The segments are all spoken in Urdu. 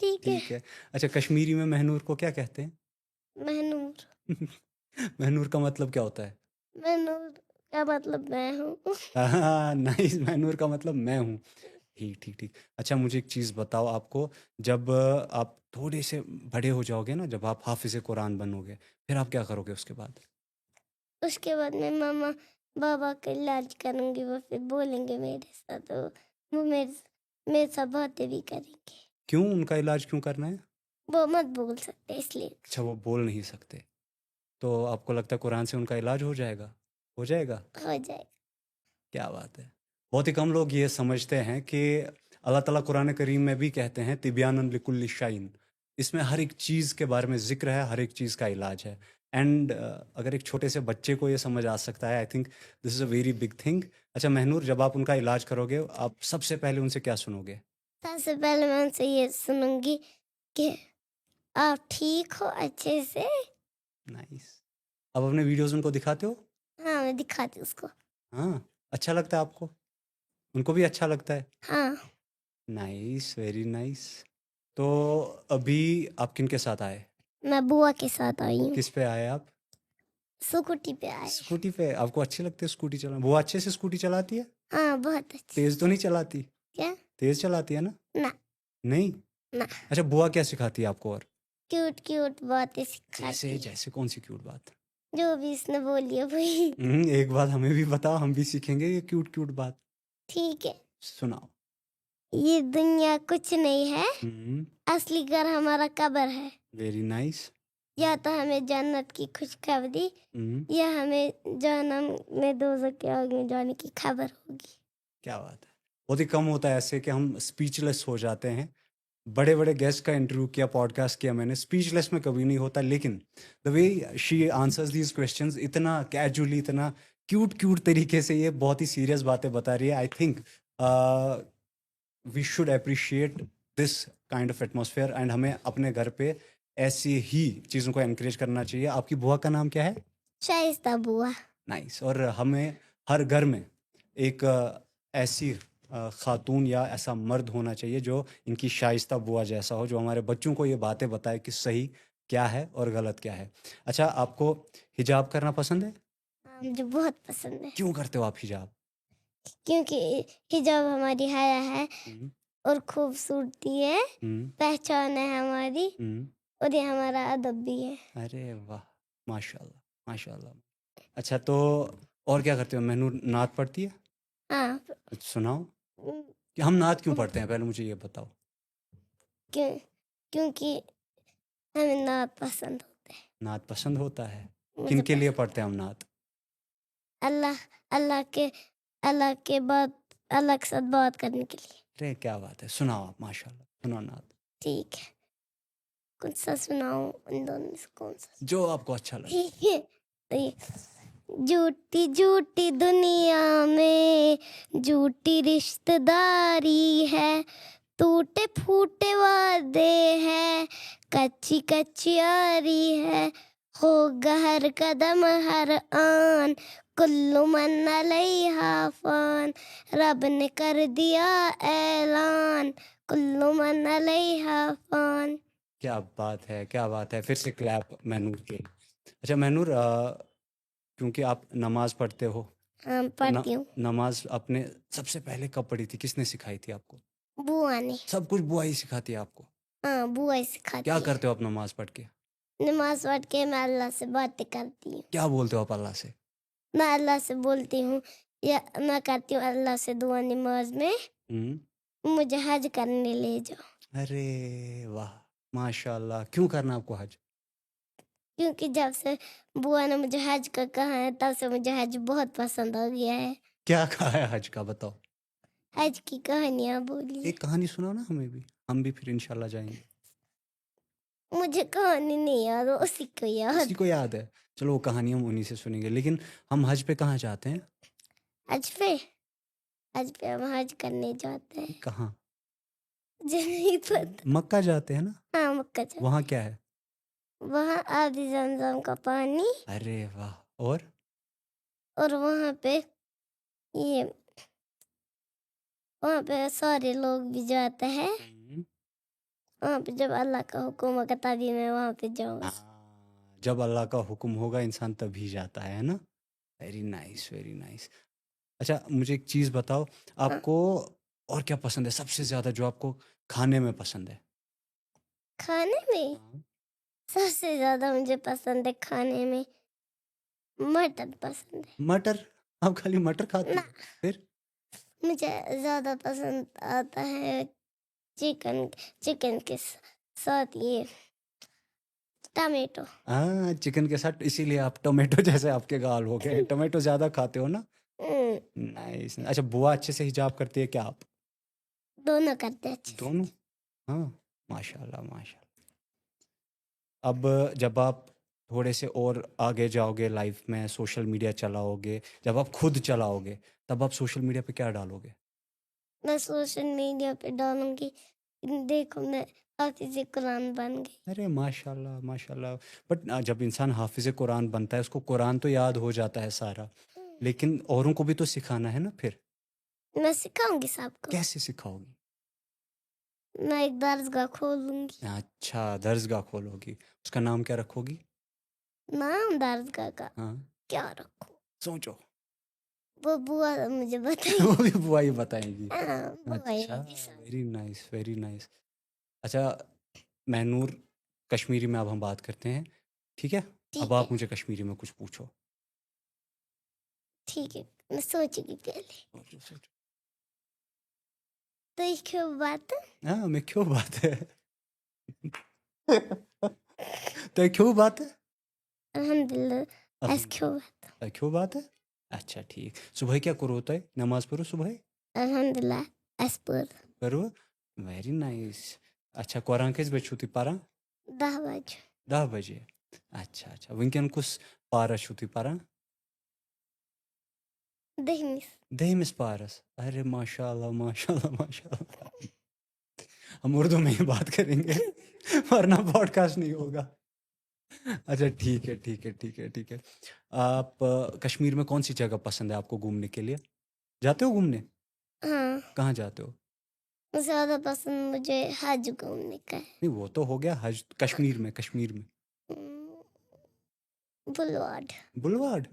ٹھیک ہے. ٹھیک ہے. اچھا کشمیری میں مہنور کو کیا کہتے ہیں؟ مہنور. مہنور کا مطلب کیا ہوتا ہے؟ مہنور کا مطلب میں ہوں. ہاں نائس. مہنور کا مطلب میں ہوں. ٹھیک ٹھیک ٹھیک. اچھا مجھے ایک چیز بتاؤ، آپ کو جب آپ تھوڑے سے بڑے ہو جاؤ گے نا، جب آپ حافظ قرآن بنو گے، پھر آپ کیا کرو گے اس کے بعد؟ اس کے بعد میں ماما بابا کا علاج کروں گی، وہ پھر بولیں گے میرے ساتھ، وہ میرے ساتھ باتیں بھی کریں گے. کیوں ان کا علاج کیوں کرنا ہے؟ وہ مت بول سکتے اس لیے. اچھا وہ بول نہیں سکتے، تو آپ کو لگتا ہے قرآن سے ان کا علاج ہو جائے گا؟ ہو جائے گا. ہو جائے گا. کیا بات ہے. بہت ہی کم لوگ یہ سمجھتے ہیں کہ اللہ تعالیٰ قرآن کریم میں بھی کہتے ہیں تبیان لکل شعین، اس میں ہر ایک چیز کے بارے میں ذکر ہے، ہر ایک چیز کا علاج ہے. اینڈ اگر ایک چھوٹے سے بچے کو یہ سمجھ آ سکتا ہے، I think this is a very big thing. اچھا مہنور، جب آپ ان کا علاج کرو گے، آپ سب سے پہلے ان سے کیا سنو گے؟ سب سے پہلے میں ان سے یہ سنوں گی کہ آپ ٹھیک ہو اچھے سے. نائس. اب اپنے ویڈیوز ان کو دکھاتے ہو؟ ہاں میں دکھاتی ہوں اس کو. ہاں اچھا لگتا ہے آپ کو؟ ان کو بھی اچھا لگتا ہے؟ ہاں. Nice, very nice. تو ابھی آپ کن کے ساتھ آئے؟ میں بوا کے ساتھ آئی ہوں. کس پہ آئے آپ؟ اسکوٹی پہ آئے. اسکوٹی پہ. آپ کو اچھی لگتی ہے اسکوٹی چلانا؟ وہ اچھے سے اسکوٹی چلاتی ہے؟ ہاں بہت اچھے. تیز تو نہیں چلاتی؟ کیا؟ تیز چلاتی ہے نا؟ نہ. نہیں. نہ. اچھا بوا کیا سکھاتی ہے آپ کو؟ اور کیوٹ کیوٹ باتیں سکھاتی جیسے ہے. جیسے کون سی کیوٹ بات؟ جو بھی اس نے بولی ہے وہی. ایک بات ہمیں بھی بتاؤ، ہم بھی سیکھیں گے یہ کیوٹ کیوٹ بات. ٹھیک ہے. سناؤ. یہ دنیا کچھ نہیں ہے، اصلی گھر ہمارا قبر ہے. Very nice. یا تو ہمیں جنت کی خوشخبری یا ہمیں جہنم میں دوزخ کے آگ میں جانے کی خبر ہوگی. کیا بات ہے. بہت ہی کم ہوتا ہے ایسے کہ ہم اسپیچ لیس ہو جاتے ہیں. بڑے بڑے گیسٹ کا انٹرویو کیا، پوڈ کاسٹ کیا میں نے، اسپیچ لیس میں کبھی نہیں ہوتا. لیکن دا وے شی آنسرز دیز کویشچنز، اتنا کیجولی، اتنا کیوٹ کیوٹ طریقے سے یہ بہت ہی سیریس باتیں بتا رہی ہے. I think we should appreciate this kind of atmosphere, and ہمیں اپنے گھر پہ ایسی ہی چیزوں کو انکریج کرنا چاہیے. آپ کی بوا کا نام کیا ہے؟ شائستہ بوا. نائس. اور ہمیں ہر گھر میں ایک ایسی خاتون یا ایسا مرد ہونا چاہیے جو ان کی شائستہ بوا جیسا ہو، جو ہمارے بچوں کو یہ باتیں بتائے کہ صحیح کیا ہے اور غلط کیا ہے. اچھا آپ کو حجاب کرنا پسند ہے؟ مجھے بہت پسند ہے. کیوں کرتے ہو آپ حجاب؟ کیونکہ حجاب ہماری حیا ہے اور خوبصورتی ہے، پہچان ہے ہماری، اور یہ ہمارا ادب بھی ہے. ارے واہ، ماشاء اللہ ماشاء اللہ. اچھا تو اور کیا کرتے ہو؟ مہنور نعت پڑھتی ہے؟ ہاں. سناؤ. کہ ہم نعت کیوں پڑھتے ہیں پہلے مجھے یہ بتاؤ. کیونکہ ہمیں نعت پسند ہوتا ہے. نعت پسند ہوتا ہے. کن کے لیے پڑھتے ہیں ہم نعت؟ اللہ کے ساتھ بات کرنے کے لیے. ارے کیا بات ہے. سناؤ آپ، ماشاء اللہ سناؤ نعت. ٹھیک ہے. کون سا سناؤں؟ ان دونوں میں سے کون سا؟ جو آپ کو اچھا لگے. ٹھیک ہے. جھوٹی جھوٹی دنیا میں جھوٹی رشتہ داری ہے، ٹوٹے پھوٹے وعدے ہیں، کچی کچی یاری ہے، ہوگا ہر قدم ہر آن، کلو من علیہا فان، رب نے کر دیا اعلان، کلو من علیہا فان. کیا بات ہے، کیا بات ہے. پھر سے کلیپ مہنور کے. اچھا مہنور، کیونکہ آپ نماز پڑھتے ہو، پڑھتی ہوں. نماز آپ نے سب سے پہلے کب پڑھی تھی؟ کس نے سکھائی تھی آپ کو؟ بوا نے. سب کچھ بوا ہی سکھاتی ہے آپ کو؟ ہاں بوا ہی سکھاتی. کیا کرتے ہو آپ نماز پڑھ کے؟ نماز پڑھ کے میں اللہ سے باتیں کرتی ہوں. کیا بولتے ہو آپ اللہ سے؟ میں اللہ سے بولتی ہوں یا میں کرتی ہوں اللہ سے دعا نماز میں، مجھے حج کرنے لے جاؤ. ارے واہ ماشاء اللہ. کیوں کرنا آپ کو حج؟ کیونکہ جب سے بوا نے مجھے حج کا کہا ہے تب سے مجھے حج بہت پسند آ گیا ہے. کیا کہا ہے حج کا؟ بتاؤ. حج کی کہانیاں بولی. ایک کہانی سناؤ نا ہمیں بھی، ہم بھی پھر انشاءاللہ جائیں گے. مجھے کہانی نہیں یاد، اسی کو یاد. اسی کو یاد ہے. چلو وہ کہانی ہم انہی سے سنیں گے. لیکن ہم حج پہ کہاں جاتے ہیں؟ حج پہ ہم حج کرنے جاتے ہیں. کہاں؟ مجھے نہیں پتا. مکہ جاتے ہیں نا. ہاں مکہ جاتے. وہاں کیا ہے؟ وہاں آبی زمزم کا پانی. ارے واہ. اور وہاں پہ سارے لوگ بھی جاتے ہیں. وہاں پہ جب اللہ کا حکم ہوگا تبھی میں وہاں پہ جاؤں گا. جب اللہ کا حکم ہوگا انسان تبھی جاتا ہے نا. Very nice very nice. اچھا مجھے ایک چیز بتاؤ, آپ کو اور کیا پسند ہے سب سے زیادہ, جو آپ کو کھانے میں پسند ہے؟ کھانے میں سب سے زیادہ مجھے پسند ہے کھانے میں مٹن پسند ہے. مٹر؟ آپ خالی مٹر کھاتے نہ, ہیں؟ پھر مجھے زیادہ پسند آتا ہے چکن کے ساتھ یہ ٹمیٹو. ہاں چکن کے ساتھ, اسی لیے آپ ٹومیٹو جیسے آپ کے گال ہو گئے, ٹومیٹو زیادہ کھاتے ہو نا. نائس. اچھا بوا اچھے سے حجاب کرتی ہے کیا آپ؟ دونوں کرتے اچھے سے. دونوں؟ ہاں ماشاء اللہ ماشاء اللہ. اب جب آپ تھوڑے سے اور آگے جاؤ گے لائف میں, سوشل میڈیا چلاؤ گے, جب آپ خود چلاؤ گے تب آپ سوشل میڈیا پہ کیا ڈالو گے؟ میں سوشل میڈیا پہ ڈالوں گی دیکھو میں حافظ قرآن بن گئی. ارے ماشاء اللہ ماشاء اللہ. بٹ جب انسان حافظ قرآن بنتا ہے اس کو قرآن تو یاد ہو جاتا ہے سارا, لیکن اوروں کو بھی تو سکھانا ہے نا. پھر میں سکھاؤں گی سب کو. کیسے سکھاؤ گی؟ میں ایک درسگاہ کھولوں گی. اچھا درسگاہ کھولو گی, اس کا نام کیا رکھو گی؟ نام درسگاہ کا ہاں کیا رکھوں سوچو. وہ بوا مجھے بتائیں. وہ بھی بوا ہی بتائیں گی. بوا اچھا کے ساتھ. Very nice very nice. اچھا مہنور, کشمیری میں اب ہم بات کرتے ہیں, ٹھیک ہے؟ اب آپ مجھے کشمیری میں کچھ پوچھو. ٹھیک ہے میں سوچوں گی پہلے. سوچو. تو یہ کیوں بات ہے؟ ہاں میں کیوں بات ہے تو کیوں بات ہے؟ الحمدللہ ایس کیوں بات. کیوں بات ہے؟ اچھا ٹھیک. صبح کیا کرو ہوتا ہے؟ نماز پڑھو صبح؟ الحمدللہ ایس پر کرو. Very nice. اچھا قرآن کس بجے چھوتی پران؟ 10 بجے. 10 بجے. اچھا اچھا ونکین کس پارس چھوتی پران؟ 10 10 پارس. ارے ماشاء اللہ ماشاء اللہ ماشاء اللہ. ہم اردو میں ہی بات کریں گے ورنہ پوڈ کاسٹ نہیں ہوگا. اچھا ٹھیک ہے ٹھیک ہے ٹھیک ہے ٹھیک ہے. آپ کشمیر میں کون سی جگہ پسند ہے آپ کو گھومنے کے لیے؟ جاتے ہو گھومنے؟ ہاں کہاں جاتے ہو؟ زیادہ پسند مجھے حج گھومنے کا ہے. نہیں وہ تو ہو گیا حج. کشمیر میں بلواڈ.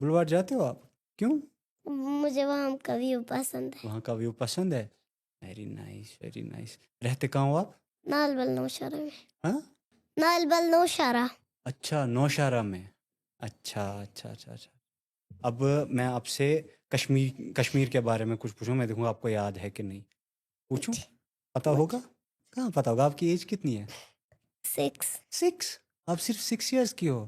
بلواڈ جاتے ہو آپ؟ کیوں؟ مجھے وہاں کا ویو پسند ہے. وہاں کا ویو پسند ہے. Very nice very nice. رہتے کہاں ہو آپ؟ نال بل نوشہرہ میں. ہاں نال بل نوشہرہ. اچھا نوشہرہ میں. اچھا اچھا اچھا اچھا. اب میں آپ سے کشمیر کے بارے میں کچھ پوچھوں, میں دیکھوں گا آپ کو یاد ہے کہ نہیں. پوچھوں؟ پتہ ہوگا؟ کہاں پتہ ہوگا. آپ کی ایج کتنی ہے؟ 6. آپ صرف 6 ایئرس کی ہو؟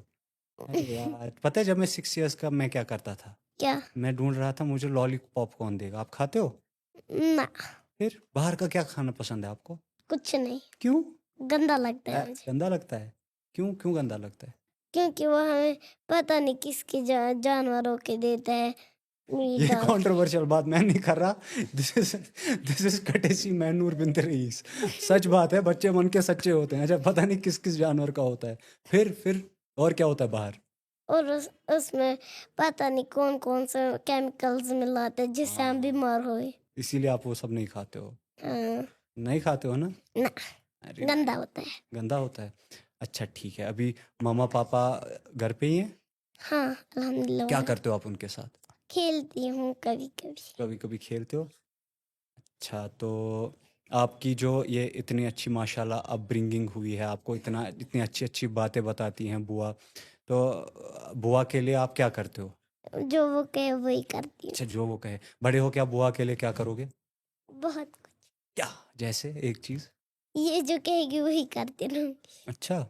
ارے یار پتہ ہے جب میں 6 ایئرس کا میں کیا کرتا تھا؟ کیا؟ میں ڈھونڈ رہا تھا مجھے لالی پاپ کون دے گا. آپ کھاتے ہو؟ نہ پھر باہر کا کیا کھانا پسند ہے آپ کو؟ کچھ نہیں. کیوں؟ گندا لگتا ہے مجھے. گندا لگتا ہے؟ کیوں گندا لگتا ہے؟ کیونکہ وہ ہمیں پتہ نہیں کس کی جانوروں کے دیتا ہے. یہ کنٹروورشل بات میں نہیں کر رہا. دس از کٹیسی مہنور بنت رئیس. سچ بات ہے, بچے من کے سچے ہوتے ہیں. اچھا پتہ نہیں کس جانور کا ہوتا ہے. پھر اور کیا ہوتا ہے باہر؟ اور اس میں پتہ نہیں کون سے کیمیکلز ملاتے ہیں جس سے ہم بیمار ہوئے. اسی لیے آپ وہ سب نہیں کھاتے ہو؟ نہیں کھاتے ہو نا؟ گندا ہوتا ہے. گندا ہوتا ہے. اچھا ٹھیک ہے. ابھی ماما پاپا گھر پہ ہی ہیں؟ ہاں الحمدللہ. کیا کرتے ہو آپ ان کے ساتھ؟ کھیلتی ہوں کبھی کھیلتے ہو. اچھا تو آپ کی جو یہ اتنی اچھی ماشاء اللہ اپ برنگنگ ہوئی ہے, آپ کو اتنی اچھی باتیں بتاتی ہیں بوا, تو بوا کے لیے آپ کیا کرتے ہو؟ جو وہ کہے وہی کرتی ہوں. اچھا جو وہ کہے. بڑے ہو کیا بوا کے لیے کیا کرو گے؟ بہت کچھ. کیا جیسے ایک چیز؟ یہ جو کہے گی وہی کرتی رہوں گی. اچھا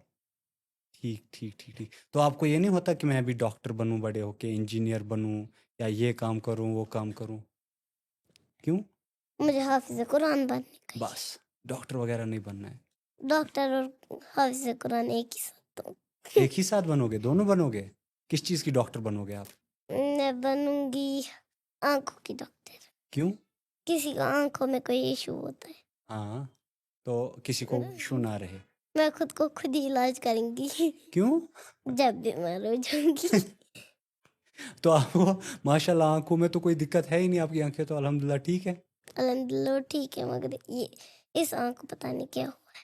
ٹھیک. تو آپ کو یہ نہیں ہوتا کہ میں ابھی ڈاکٹر بنوں بڑے ہو کے, انجینئر بنوں, یا یہ کام کروں وہ کام کروں؟ کیوں؟ مجھے حافظ قرآن بننے کا. بس ڈاکٹر وغیرہ نہیں بننا ہے؟ ڈاکٹر اور حافظ قرآن ایک ہی ساتھ. ایک ہی ساتھ بنو گے؟ دونوں بنو گے؟ کس چیز کی ڈاکٹر بنو گے آپ؟ میں بنوں گی آنکھوں کی ڈاکٹر. کیوں؟ کسی کا آنکھوں میں کوئی ایشو ہوتا ہے. ہاں تو کسی کو ایشو نہ رہے. میں خود کو خود ہی علاج کریں گی. کیوں؟ جب بیمار ہو جاؤں گی. تو آپ کو ماشاء اللہ آنکھوں میں تو کوئی دقت ہے ہی نہیں, آپ کی آنکھیں تو الحمدللہ ٹھیک ہے. الحمدللہ ٹھیک ہے, مگر یہ اس آنکھ کو پتہ نہیں کیا ہوا ہے.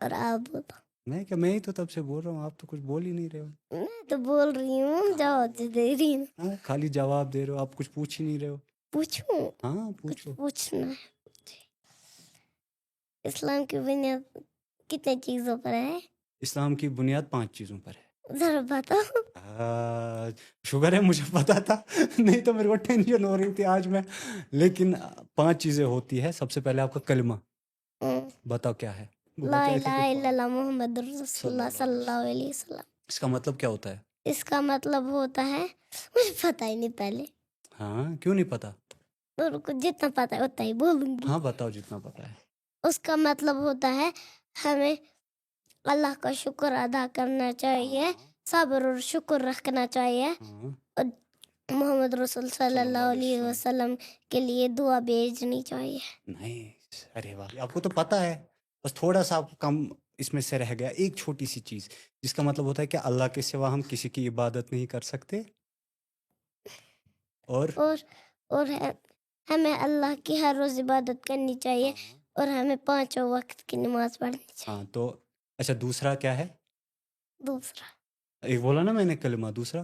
اور آپ بولو. میں ہی تو تب سے بول رہا ہوں, آپ تو کچھ بول ہی نہیں رہے ہو. میں تو بول رہی ہوں, جواب تو دے رہی ہوں. ہاں, خالی جواب دے رہے ہو, آپ کچھ پوچھ ہی نہیں رہے ہو. پوچھوں, ہاں کچھ پوچھو. پوچھنا ہے. اسلام کی بنیاد کتنے چیزوں پر ہے؟ اسلام کی بنیاد 5 چیزوں پر ہے. ذرا بتاؤ. شکر ہے مجھے پتا تھا, نہیں تو میرے کو ٹینشن ہو رہی تھی آج میں. لیکن 5 چیزیں ہوتی ہے. سب سے پہلے آپ کا کلمہ, بتاؤ کیا ہے. لا الہ الا اللہ محمد رسول اللہ صلی اللہ علیہ وسلم. اس کا مطلب کیا ہوتا ہے؟ اس کا مطلب ہوتا ہے, مجھے پتہ ہی نہیں پہلے. ہاں, کیوں نہیں پتا؟ اور کو جتنا پتہ ہے اتنا ہی بولوں گی. ہاں بتاؤ جتنا پتا ہے. اس کا مطلب ہوتا ہے ہمیں اللہ کا شکر ادا کرنا چاہیے, صبر اور شکر رکھنا چاہیے, اور محمد رسول صلی اللہ علیہ وسلم کے لیے دعا بھیجنی چاہیے. نہیں, ارے واہ, آپ کو تو پتا ہے, بس تھوڑا سا کم اس میں سے رہ گیا. ایک چھوٹی سی چیز جس کا مطلب ہوتا ہے کہ اللہ کے سوا ہم کسی کی عبادت نہیں کر سکتے, اور ہمیں اللہ کی ہر روز عبادت کرنی چاہیے, اور ہمیں 5 وقت کی نماز پڑھنی چاہیے. ہاں تو اچھا, دوسرا کیا ہے؟ دوسرا ایک بولا نا میں نے کلمہ, دوسرا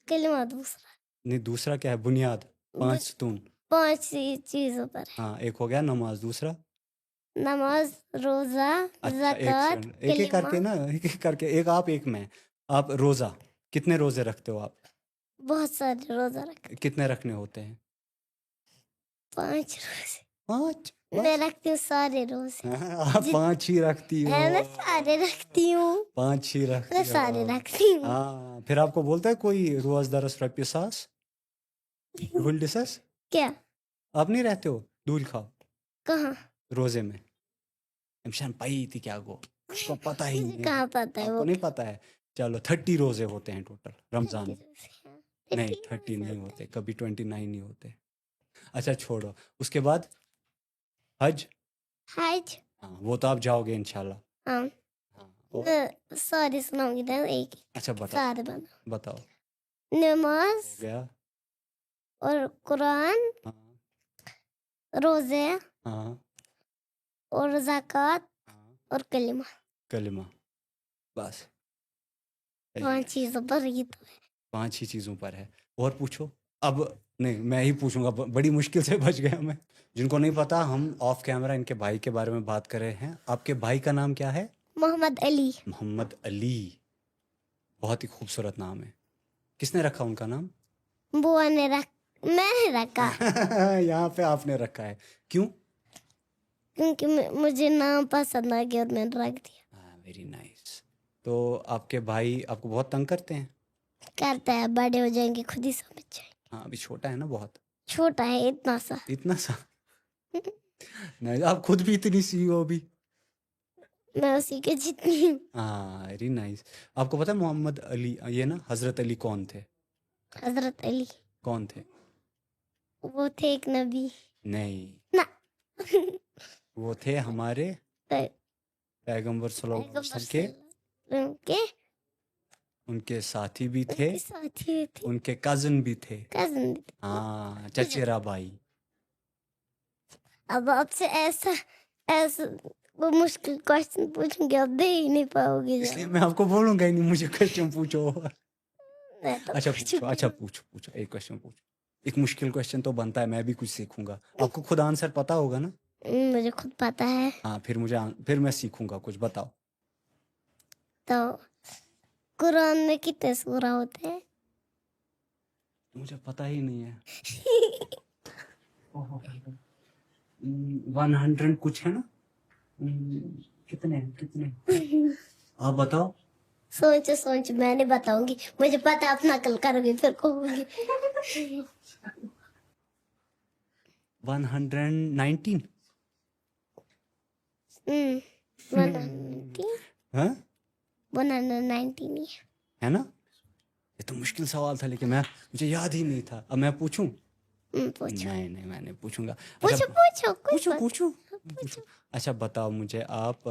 کلمہ. دوسرا نہیں, دوسرا کیا ہے؟ بنیاد 5 ستون. 5 چیزوں پر ہے. ہاں, ایک ہو گیا نماز, دوسرا نماز, روزہ, زکوٰۃ, ایک ایک کر کے نا, ایک ایک کر کے, ایک آپ ایک میں. آپ روزہ کتنے روزے رکھتے ہو آپ؟ بہت سارے روزہ رکھتے. کتنے رکھنے ہوتے ہیں؟ 5 روزے. 5. میں رکھتی ہوں سارے روزے. آپ 5 ہی رکھتی ہو. میں سارے رکھتی ہوں. 5 ہی رکھتی میں ہو. سارے رکھتی ہوں. ہاں, پھر آپ کو بولتا ہے کوئی روز درس رپیہ ساس گلڈسس, کیا آپ نہیں رہتے ہو دول کھاؤ کہاں روزے میں؟ امشان پائی تھی کیا گو, اس کو پتا ہی نہیں ہے. کہاں پتہ ہے آپ وہ کو نہیں پتا ہے. چلو 30 روزے ہوتے ہیں ٹوٹل رمضان میں. نہیں 30 نہیں ہوتے, کبھی 29 نہیں ہوتے. اچھا چھوڑو, اس کے بعد حج. ہاں, وہ تو آپ جاؤ گے انشاءاللہ. ہاں, سارے سناؤں گی نا ایک. اچھا سارے بتاؤ. نماز ہو گیا. اور قرآن, ہاں روزے, ہاں اور زکوٰۃ, اور کلمہ, بس 5 چیزوں پر ہی تو ہے. 5 ہی چیزوں پر ہے. اور پوچھو. اب نہیں, میں ہی پوچھوں گا, بڑی مشکل سے بچ گیا میں. جن کو نہیں پتا, ہم آف کیمرہ ان کے بھائی کے بارے میں بات کر رہے ہیں. آپ کے بھائی کا نام کیا ہے؟ محمد علی. محمد علی, بہت ہی خوبصورت نام ہے. کس نے رکھا ان کا نام؟ بوا نے میں نے رکھا. یہاں پہ آپ نے رکھا ہے, کیوں؟ کیونکہ مجھے نام پسند آ گیا اور میں نے رکھ دیا. Very nice. تو آپ کے بھائی آپ کو بہت تنگ کرتے ہیں؟ کرتا ہے, بڑے ہو جائیں گے خود ہی سمجھ جائیں گے. ہاں, ابھی چھوٹا ہے نا بہت. چھوٹا ہے اتنا سا. نہیں, آپ خود بھی اتنی سی ہو ابھی. میں اسی کے جتنی ہوں. ہاں, ویری نائس. آپ کو پتا ہے محمد علی, یہ نا حضرت علی کون تھے؟ حضرت علی کون تھے؟ وہ تھے ایک نبی. نہیں, وہ تھے ہمارے پیغمبر صلی اللہ علیہ وسلم کے ان کے ساتھی بھی تھے, ان کے کزن بھی تھے. ہاں, چچیرا بھائی. اب آپ سے ایسا وہ مشکل کوشچن پوچھوں گے, آپ دے ہی نہیں پاؤ گے. اس لیے میں آپ کو بولوں گا ہی نہیں, مجھے کوشچن پوچھو. اچھا پوچھو, ایک کوشچن پوچھو. ایک مشکل کوشچن تو بنتا ہے, میں بھی کچھ سیکھوں گا. آپ کو خود آنسر پتا ہوگا نا؟ مجھے خود پتا ہے. ہاں, پھر میں سیکھوں گا کچھ. بتاؤ. تو قرآن میں کتنے سورہ ہوتے ہیں؟ مجھے پتا ہی نہیں ہے. 100 کچھ ہے نا. کتنے آپ بتاؤ. سوچ میں نہیں بتاؤں گی, مجھے پتا آپ نقل کرو گے پھر کہو گے. 119. 119 ہے نا. یہ تو مشکل سوال تھا, لیکن مجھے یاد ہی نہیں تھا. اب میں پوچھوں؟ نہیں, میں نہیں پوچھوں گا. پوچھو. اچھا بتاؤ مجھے آپ,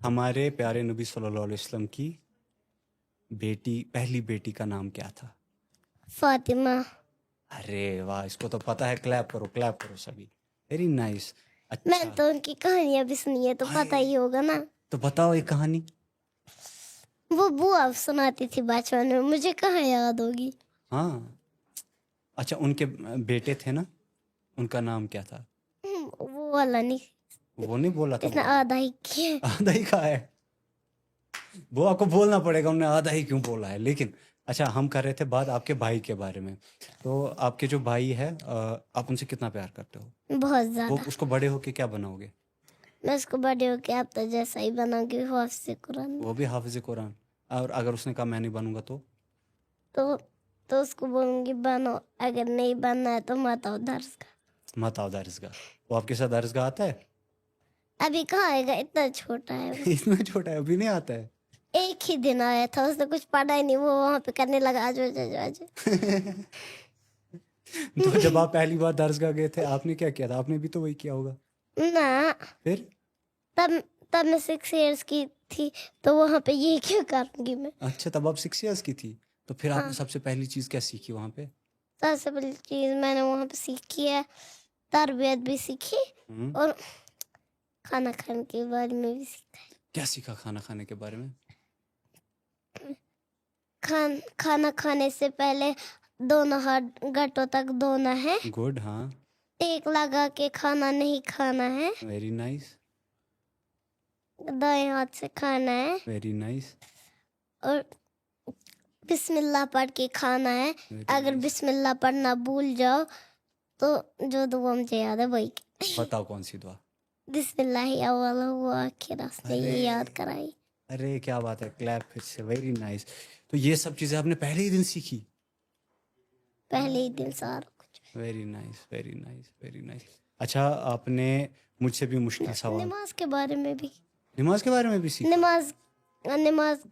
ہمارے پیارے نبی صلی اللہ علیہ وسلم کی پہلی بیٹی کا نام کیا تھا؟ فاطمہ. ارے واہ, اس کو تو پتا ہے. کلیپ کرو سبھی. Very nice. میں اچھا تو ان کی کہانیاں بھی سنی ہے تو پتہ ہی ہوگا نا. تو بتاؤ ایک کہانی. وہ بوا سناتی تھی بچپن میں, مجھے کہاں یاد ہوگی. ہاں اچھا ان کے بیٹے تھے نا, ان کا نام کیا تھا؟ وہ والا نہیں, وہ نہیں بولا تھا, اتنا آدھا ہی کیا. آدھا ہی کہا ہے. وہ آپ کو بولنا پڑے گا, انہوں نے آدھا ہی کیوں بولا ہے. لیکن اچھا ہم کر رہے تھے بات آپ کے بھائی کے بارے میں. تو آپ کے جو بھائی ہے آپ ان سے کتنا پیار کرتے ہو؟ بہت وہ زیادہ. اس کو بڑے ہو کے کیا بناؤ گے؟ میں اس کو بڑے ہو کے اب تو جیسا ہی بناؤں گی, حافظ قرآن. وہ بھی حافظ قرآن. اور اگر اس نے کہا میں نہیں بنوں گا تو اس کو بولوں گی بنو, اگر نہیں بننا ہے تو مت آؤ درس کا. مت آؤ درسگاہ. وہ آپ کے ساتھ درسگاہ آتا ہے؟ ابھی کہاں آئے گا, اتنا چھوٹا ہے وہ. اتنا چھوٹا ہے, ابھی نہیں آتا ہے. ایک ہی دن آیا تھا, اس نے کچھ پڑھا ہی نہیں, وہ وہاں پہ کرنے لگا آج آج. تو جب آپ پہلی بار درسگاہ گئے تھے آپ نے کیا کیا تھا؟ آپ نے بھی تو وہی کیا ہوگا. نہ پھر تب میں 6 ایئرس کی تھی, تو وہاں پہ یہ کیا کروں گی میں. اچھا تب آپ 6 ایئرس کی تھی, تو پھر آپ نے ہاں. سب سے پہلی چیز کیا سیکھی وہاں پہ؟ سب سے پہلی چیز میں نے وہاں پہ سیکھی ہے, تربیت بھی سیکھی اور کھانا کھانے کے بارے میں بھی سیکھا ہے. کیا سیکھا کھانا کھانے کے بارے میں؟ کھانا کھانے سے پہلے دونوں ہاتھ گھٹوں تک دھونا ہے. گڈ. ہاں ٹیک لگا کے کھانا نہیں کھانا ہے. Very nice. دائیں ہاتھ سے کھانا ہے. Very nice. اور بسم اللہ پڑھ کے کھانا ہے. اگر بسم اللہ پڑھنا بھول جاؤ تو جو دعا مجھے یاد ہے وہی. بتاؤ کون سی دعا؟ بسم اللہ اول و آخر, سے یہ یاد کرائی. ارے کیا بات ہے, کلیپ پھر سے. Very nice. تو یہ سب چیزیں آپ نے پہلے ہی دن سیکھی؟ پہلے ہی دن سارا کچھ. Very nice very nice very nice. اچھا آپ نے مجھ سے بھی مشکل سوال. نماز کے بارے میں بھی. نماز کے بارے میں بھی سیکھا؟ نماز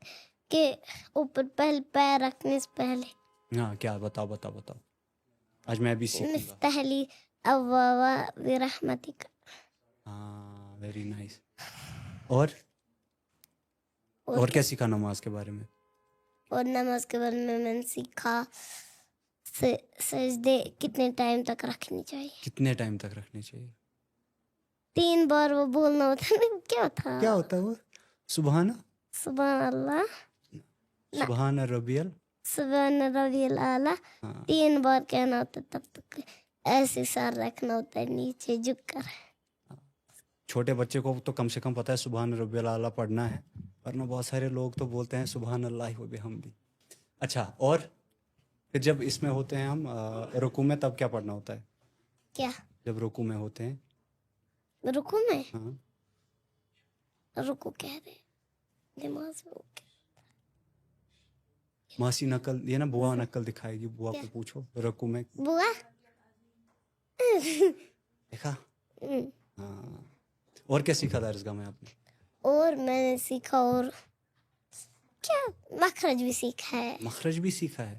کے اوپر پہلے پیر رکھنے سے پہلے. ہاں کیا؟ بتاؤ بتاؤ بتاؤ, آج میں بھی سیکھوں گا. مستحلی ابوابا برحمتک. ہاں ویری نائس. اور کیا سیکھا نماز کے بارے میں؟ اور نماز کے بارے میں نے سیکھا سجدے کتنے ٹائم تک رکھنی چاہیے. کتنے ٹائم تک رکھنی چاہیے؟ 3 بار وہ بولنا ہوتا ہے. کیا ہوتا ہے وہ؟ سبحان اللہ, سبحان ربی سبحان ربی الاعلیٰ. 3 بار کہنا ہوتا ہے, تب تک ایسے سر رکھنا ہوتا ہے نیچے جھک کر. چھوٹے بچے کو تو کم سے کم پتہ ہے سبحان ربی الاعلیٰ پڑھنا ہے, ورنہ بہت سارے لوگ تو بولتے ہیں سبحان اللہ و بحمدہ. اچھا اور پھر جب اس میں ہوتے ہیں ہم رکوع میں, تب کیا پڑھنا ہوتا ہے؟ کیا جب رکوع میں ہوتے ہیں؟ رکوع میں ہاں رکوع کہہ رہے نماز میں. ماسی نقل, یہ نا بوا نقل دکھائے گی, بوا کو پوچھو رکوع میں. بوا دیکھا. ہاں اور کیا سیکھا درسگاہ میں آپ نے؟ اور میں نے سیکھا اور کیا مخرج بھی سیکھا ہے. مخرج بھی سیکھا ہے.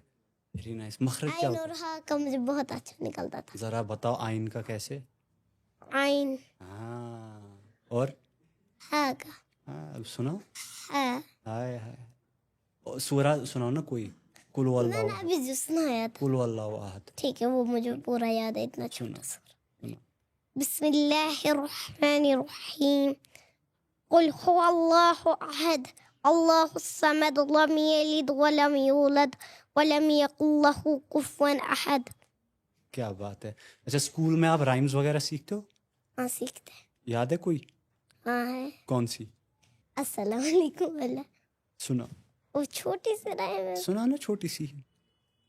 Very nice. مخرج کیا عین اور ہوتا ہا کا مجھے بہت اچھا نکلتا تھا. ہے؟ ذرا بتاؤ آئین کا کیسے. عین. ہاں اور ہا کا. ہاں اب سناؤ. ہاں ہائے ہائے. سورہ سناؤ نا کوئی. قل هو میں نے اللہ, ابھی جو سنایا تھا. قل هو اللہ احد. ٹھیک ہے وہ مجھے پورا یاد ہے, اتنا سنا چھوٹا سا. سنا. بسم اللہ الرحمن الرحیم. قل هو اللہ احد اللہ الصمد لم یلد ولم یولد ولم یکن له کفوا احد. کیا بات ہے. اچھا اسکول میں آپ رائمز وغیرہ سیکھتے ہو؟ ہاں سیکھتے ہیں. یاد ہے کوئی؟ ہاں ہے. کون سی؟ السلام علیکم اللہ. سنا وہ چھوٹی سی رائم ہے. سنا نا, چھوٹی سی.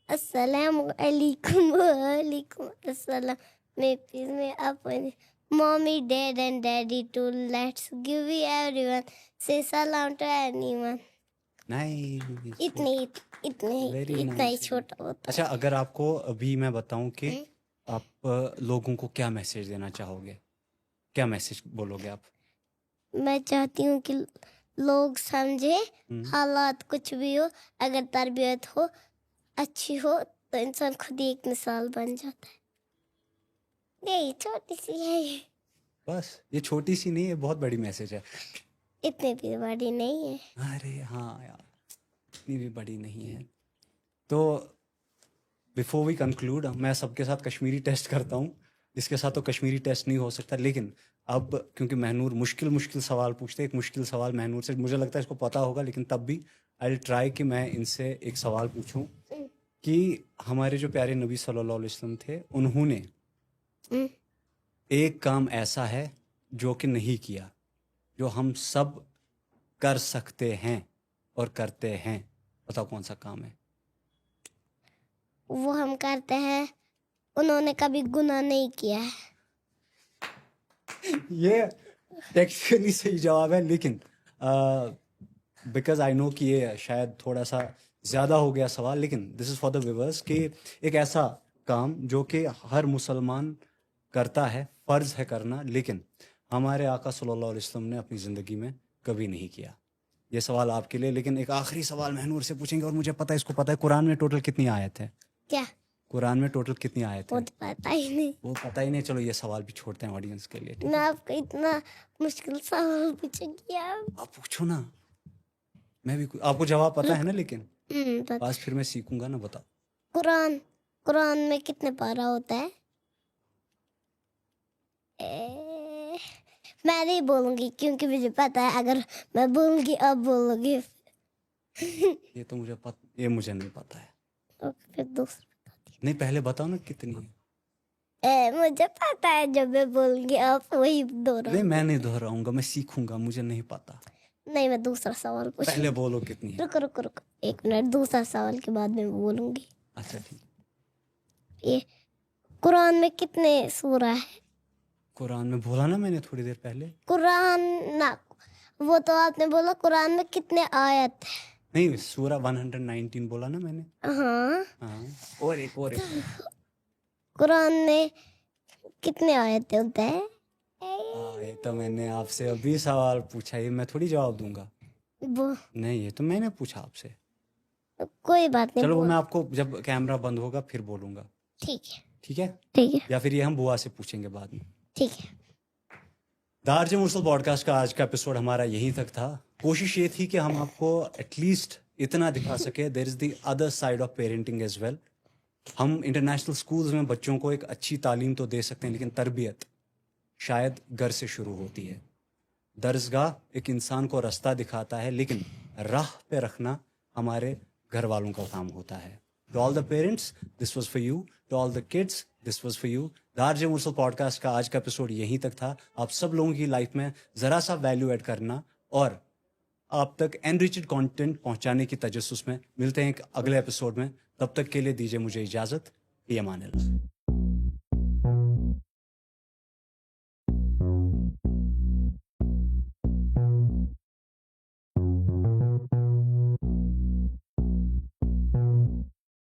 السلام علیکم وعلیکم السلام. May peace may upon you. Mommy, Dad and Daddy too. Let's give you everyone. Say salam to anyone. نہیں اتنا ہی چھوٹا ہوتا. اچھا اگر آپ کو ابھی میں بتاؤں کہ آپ لوگوں کو کیا میسج دینا چاہو گے, کیا میسج بولو گے آپ؟ میں چاہتی ہوں کہ لوگ سمجھے حالات کچھ بھی ہو, اگر تربیت ہو اچھی ہو تو انسان خود ہی ایک مثال بن جاتا ہے. یہی چھوٹی سی ہے. بس یہ چھوٹی سی نہیں ہے, بہت بڑی میسج ہے. اتنی بھی بڑی نہیں ہے. ارے ہاں یار اتنی بھی بڑی نہیں ہے. تو بیفور وی کنکلوڈ میں سب کے ساتھ کشمیری ٹیسٹ کرتا ہوں. اس کے ساتھ تو کشمیری ٹیسٹ نہیں ہو سکتا. لیکن اب کیونکہ مہنور مشکل سوال پوچھتے ہیں, ایک مشکل سوال مہنور سے مجھے لگتا ہے اس کو پتہ ہوگا, لیکن تب بھی آئی ٹرائی کہ میں ان سے ایک سوال پوچھوں کہ ہمارے جو پیارے نبی صلی اللہ علیہ وسلم تھے, انہوں نے ایک کام ایسا ہے جو کہ نہیں کیا, جو ہم سب کر سکتے ہیں اور کرتے ہیں, بتاؤ کون سا کام ہے؟ وہ ہم کرتے ہیں, انہوں نے کبھی گناہ نہیں کیا ہے. یہ ٹیکسچولی صحیح جواب ہے, لیکن بیکاز آئی نو کہ یہ شاید تھوڑا سا زیادہ ہو گیا سوال, لیکن دس از فار دا ویورس کہ ایک ایسا کام جو کہ ہر مسلمان کرتا ہے, فرض ہے کرنا, لیکن ہمارے آقا صلی اللہ علیہ وسلم نے اپنی زندگی میں کبھی نہیں کیا. یہ سوال آپ کے لیے. لیکن ایک آخری سوال مہنور سے پوچھیں گے, اور مجھے پتہ ہے اس کو پتہ ہے, قرآن میں ٹوٹل کتنی آیت ہے؟ کیا؟ قرآن میں ٹوٹل کتنی آیت ہے؟ وہ تو پتہ ہی نہیں. وہ پتہ ہی نہیں. چلو یہ سوال بھی چھوڑتے ہیں آڈینس کے لیے. میں آپ کو اتنا مشکل سوال پوچھیں گی آپ پوچھو نا, میں بھی آپ کو جواب پتہ ہے نا, لیکن بس پھر میں سیکھوں گا نا. بتاؤ قرآن میں کتنے پارہ ہوتا ہے؟ میں نہیں بولوں گی کیونکہ مجھے پتہ ہے, اگر میں بولوں گی اب بولوں گی. یہ تو مجھے یہ مجھے نہیں پتہ ہے. اوکے, پھر دوسرا نہیں پہلے بتاؤ نا کتنی ہے. مجھے پتہ ہے, جب میں بولوں گی آپ وہی دوہراؤ. نہیں میں نہیں دہراؤں گا, میں سیکھوں گا, مجھے نہیں پتہ. نہیں, میں دوسرا سوال پوچھوں. پہلے بولو کتنی ہے. رکو ایک منٹ, دوسرا سوال کے بعد میں بولوں گی. اچھا ٹھیک. یہ قرآن میں کتنے سورہ ہے؟ قرآن میں بولا نا میں نے تھوڑی دیر پہلے. قرآن نہ, وہ تو آپ نے بولا قرآن میں کتنے آیت ہے. نہیں, سورہ 119 بولا نا میں نے. ہاں, اور ایک قرآن میں کتنے آیتیں ہوتے ہیں؟ یہ تو میں نے آپ سے ابھی سوال پوچھا, یہ میں تھوڑی جواب دوں گا. نہیں, یہ تو میں نے پوچھا آپ سے. کوئی بات نہیں. چلو میں آپ کو جب کیمرہ بند ہوگا پھر بولوں گا. ٹھیک ہے, یا پھر یہ ہم بوا سے پوچھیں گے بعد میں. ٹھیک ہے. دارج مرسل پوڈ کاسٹ کا آج کا ایپیسوڈ ہمارا یہیں تک تھا. کوشش یہ تھی کہ ہم آپ کو ایٹ لیسٹ اتنا دکھا سکے, there is the other side of parenting as well. ہم انٹرنیشنل اسکولز میں بچوں کو ایک اچھی تعلیم تو دے سکتے ہیں, لیکن تربیت شاید گھر سے شروع ہوتی ہے. درسگاہ ایک انسان کو رستہ دکھاتا ہے, لیکن راہ پہ رکھنا ہمارے گھر والوں کا کام ہوتا ہے. To all the parents this was for you, to all the kids this was for you. دارج مرسل پوڈ کاسٹ کا آج کا ایپیسوڈ یہیں تک تھا. آپ سب لوگوں کی لائف میں ذرا سا ویلیو ایڈ کرنا اور آپ تک انریچڈ کانٹینٹ پہنچانے کی تجسس میں ملتے ہیں ایک اگلے ایپیسوڈ میں. تب تک کے لیے دیجیے مجھے اجازت. فی امان اللہ.